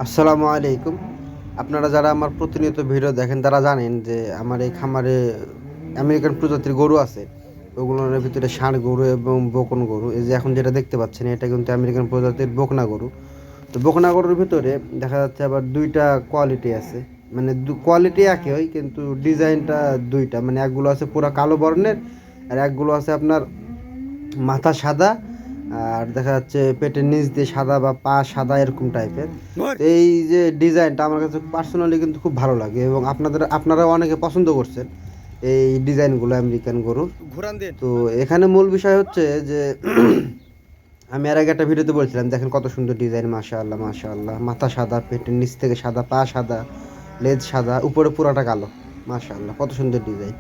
আসসালামু আলাইকুম। আপনারা যারা আমার প্রতিনিয়ত ভিডিও দেখেন তারা জানেন যে আমার এই খামারে আমেরিকান প্রজাতির গরু আছে। ওগুলোর ভিতরে ষাঁড় গরু এবং বকন গরু। এই যে এখন যেটা দেখতে পাচ্ছেন এটা কিন্তু আমেরিকান প্রজাতির বকনা গরু। তো বকনা গরুর ভিতরে দেখা যাচ্ছে আবার ২ টা কোয়ালিটি আছে। মানে কোয়ালিটি একই হয় কিন্তু ডিজাইনটা ২ টা। মানে একগুলো আছে পুরা কালো বর্ণের আর একগুলো আছে আপনার মাথা সাদা আর দেখা যাচ্ছে পেটের নিচ দিয়ে সাদা বা পা সাদা এরকম টাইপের। তো এই যে ডিজাইনটা আমার কাছে পার্সোনালি কিন্তু খুব ভালো লাগে এবং আপনারাও অনেকে পছন্দ করছেন এই ডিজাইনগুলো আমেরিকান গরুর। ঘুরান দিন। তো এখানে মূল বিষয় হচ্ছে যে আমি এর আগে একটা ভিডিওতে বলছিলাম দেখেন কত সুন্দর ডিজাইন, মাশাআল্লাহ মাশাআল্লাহ। মাথা সাদা, পেটের নিচ থেকে সাদা, পা সাদা, লেজ সাদা, উপরে পুরাটা কালো। মাশাআল্লাহ কত সুন্দর ডিজাইন।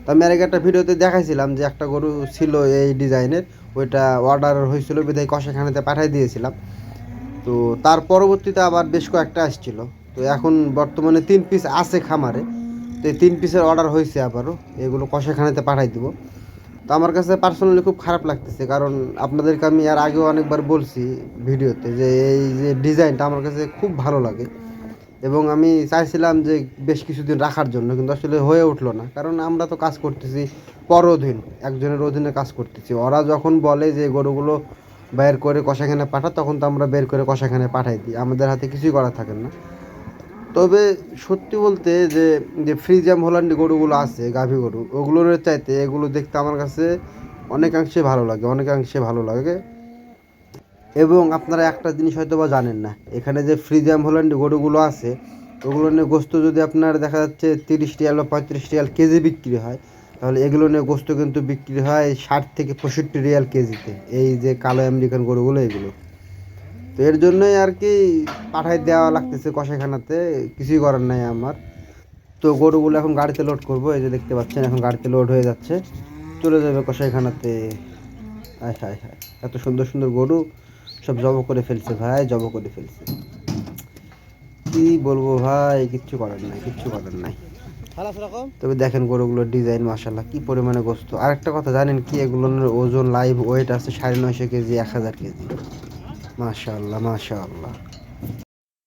তো আমি আর আগে একটা ভিডিওতে দেখাইছিলাম যে একটা গরু ছিল এই ডিজাইনের, ওইটা অর্ডার হয়েছিল বিধায় কষাখানাতে পাঠিয়ে দিয়েছিলাম। তো তার পরবর্তীতে আবার বেশ কয়েকটা আসছিল। তো এখন বর্তমানে ৩ পিস আছে খামারে। তো এই ৩ পিসের অর্ডার হয়েছে আবারও, এগুলো কষাখানাতে পাঠাই দিব। তো আমার কাছে পার্সোনালি খুব খারাপ লাগতেছে, কারণ আপনাদেরকে আমি আর আগেও অনেকবার বলছি ভিডিওতে যে এই যে ডিজাইনটা আমার কাছে খুব ভালো লাগে এবং আমি চাইছিলাম যে বেশ কিছুদিন রাখার জন্য, কিন্তু আসলে হয়ে উঠলো না। কারণ আমরা তো কাজ করতেছি পর অধীন, একজনের অধীনে কাজ করতেছি। ওরা যখন বলে যে গরুগুলো বের করে কষাখানে পাঠা, তখন তো আমরা বের করে কষাখানে পাঠাই দিই, আমাদের হাতে কিছুই করা থাকে না। তবে সত্যি বলতে যে যে ফ্রিজিয়াম হল্যান্ড গরুগুলো আছে, গাভী গরু, ওগুলোর চাইতে এগুলো দেখতে আমার কাছে অনেকাংশে ভালো লাগে, অনেকাংশে ভালো লাগে। এবং আপনারা একটা জিনিস হয়তো বা জানেন না, এখানে যে ফ্রিজিয়াম হল্যান্ড গরুগুলো আছে ওগুলো নিয়ে গোস্ত যদি আপনার দেখা যাচ্ছে ৩০ রিয়াল বা ৩৫ রিয়াল কেজি বিক্রি হয়, তাহলে এগুলো নিয়ে গোস্ত কিন্তু বিক্রি হয় ৬০ থেকে ৬৫ রিয়াল কেজিতে। এই যে কালো আমেরিকান গরুগুলো এগুলো, তো এর জন্যই আর কি পাঠাই দেওয়া লাগতেছে কষাইখানাতে, কিছুই করার নাই আমার। তো গরুগুলো এখন গাড়িতে লোড করব, এই যে দেখতে পাচ্ছেন এখন গাড়িতে লোড হয়ে যাচ্ছে, চলে যাবে কষাইখানাতে। আয় হায় হায়, এত সুন্দর সুন্দর গরু সব জব করে ফেলছে ভাই, জব করে ফেলছে। কি বলবো ভাই, কিচ্ছু করার নাই, কিচ্ছু করার নাই। তবে দেখেন গরুগুলোর ডিজাইন, মাশাল্লাহ কি পরিমাণে গোস্ত। আরেকটা কথা জানেন কি, এগুলোর ওজন লাইভ ওয়েট আছে ৯৫০ কেজি, ১০০০ কেজি। মাশাল্লাহ মাশাল্লাহ।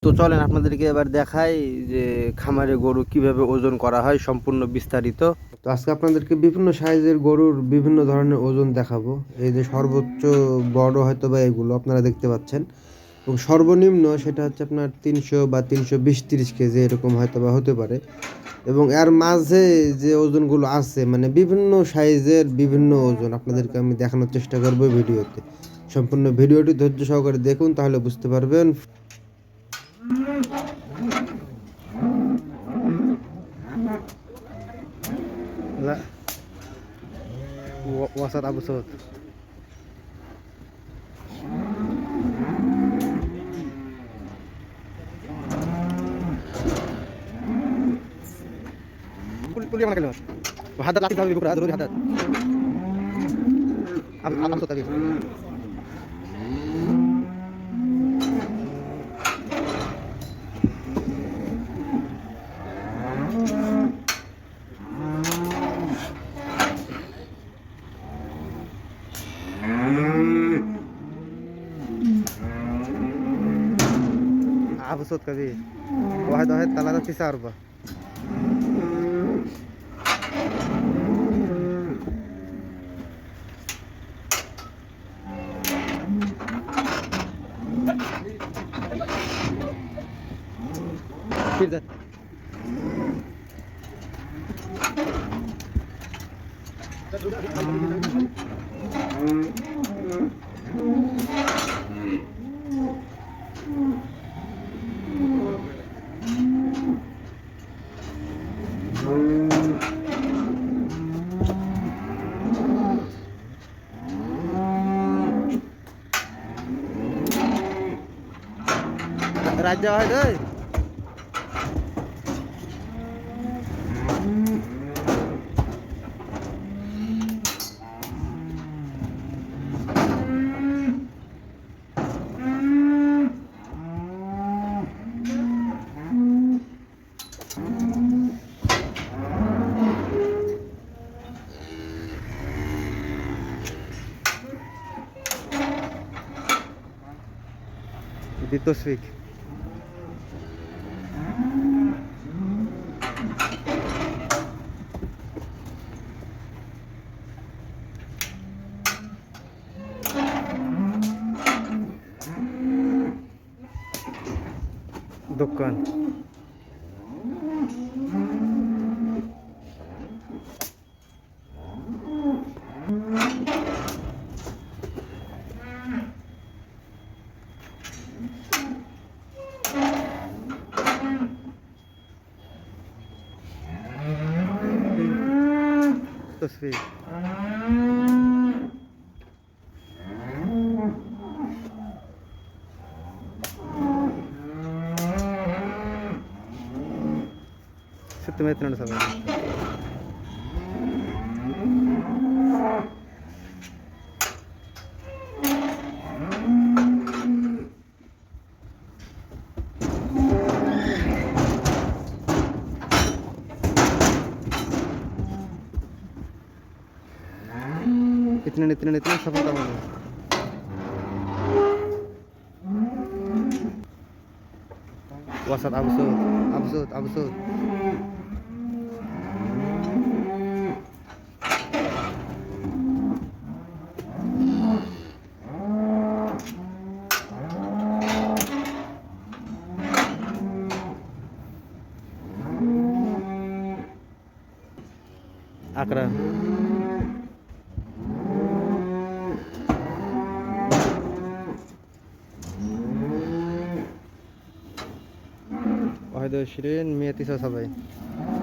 তো চলেন আপনাদেরকে এবার দেখাই যে খামারে গরু কিভাবে ওজন করা হয় সম্পূর্ণ বিস্তারিত। তো আজকে আপনাদেরকে বিভিন্ন সাইজের গরুর বিভিন্ন ধরনের ওজন দেখাবো। এই যে সর্বোচ্চ বড় হয়তো বা এগুলো আপনারা দেখতে পাচ্ছেন, এবং সর্বনিম্ন সেটা হচ্ছে আপনার ৩০০ বা ৩২০-৩০ কেজি এরকম হয়তো বা হতে পারে। এবং এর মাঝে যে ওজনগুলো আছে মানে বিভিন্ন সাইজের বিভিন্ন ওজন আপনাদেরকে আমি দেখানোর চেষ্টা করবো ভিডিওতে। সম্পূর্ণ ভিডিওটি ধৈর্য সহকারে দেখুন, তাহলে বুঝতে পারবেন। لا وسط ابو صوت. كل يوم انا اكلمك وحدد العقد بتاعي بكره ضروري حدد ابو صوت حبيبي. ابو صوت كبير 1-1-3-9-4. كيف ده؟ রাজ্য হয় রে। دي تصفيق দোকান তসবির ست مية 72 اثنين 87 وسط ابو سود اقرا واحد وعشرين 179